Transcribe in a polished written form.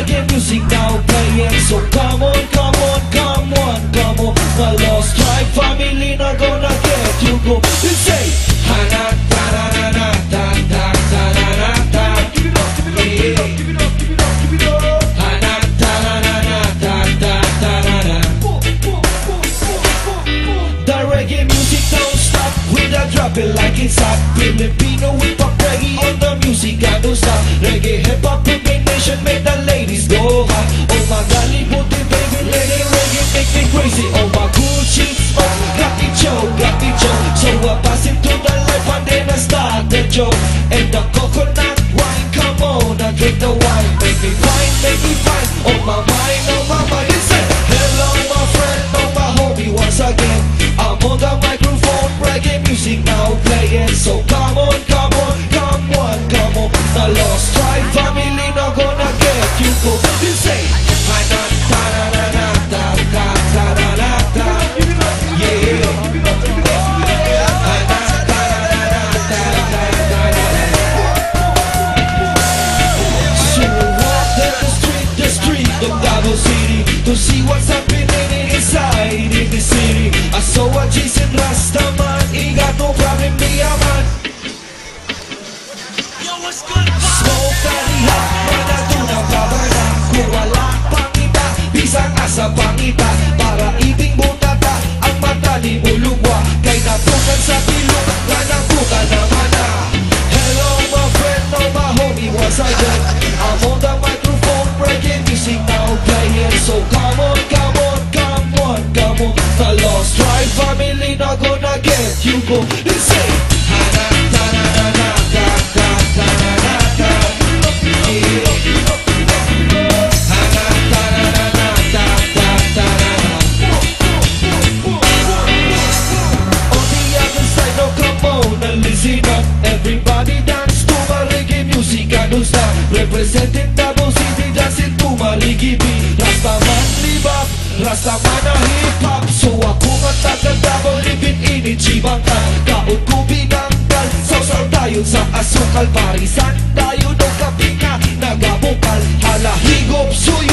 reggae music now playing. So come on, come on, come on, come on. The Lost Tribe family not gonna get you go. You say ha-na, ta-na-na-na, ta-ta-ta-na-na-ta. Give it up, give it up, give it up, give it up, give it up, give it up. Ha-na, ta-na-na-na, ta-ta-ta-na-na. The reggae music don't stop. We da drop it like it's hot. Filipino with pop reggae on the music, I don't stop. Reggae hip-hop combination make the ladies go hot. Oh my God, libuti baby, lady reggae make me crazy. Oh my cool cheeks, oh, got me choke, got me choke. So I pass it to the life and then I start the joke. And the coconut wine, come on, I drink the wine. Make me fine, oh my mind, oh my mind. You say, hello my friend, oh my homie once again. I'm on the microphone, reggae music now playing. So come on, come on, come on, come on. The Lost Tribe family not gonna get you go. You say, ha-na, ta-na-na-na, ta-ta-ta-na-na-ta. Yeah. Ha-na, ta-na-na-na, ta-ta-ta-na-na. So walk the street of Davao City to see what's happening inside in the city. I saw a Jason Rastaman, he got no problem, me a man. Smoke daddy hot, mana tunang kabana. Kung wala pang iba, bisang asa pang ita. Para ibing butata, ang mata ni mulugwa. Kay natukan sa bilog, nanakutan naman na. Hello my friend, no my homie once again. I'm on the microphone, reggae music now playing. So come on, come on, come on, come on. The Lost Tribe family not gonna get you go. They say, ha-na, ta-na-na-na, ta-ta-ta-na-na-ta. Yeah. Ha-na, ta-na-na-na, ta-ta-ta-na-na. On the other side, no come on and listen up. Everybody dance to my reggae music, I don't stop. Representing Davao City, dancing to my reggae beat. Rastaman live up, Rastaman a hip-hop. So ako nga taga-Davao, living in Ichibangka. Kaot ko binanggal, saw-saw tayo sa asukal. Parisan tayo ng kapinga, nagabukal. Hala higop, suyo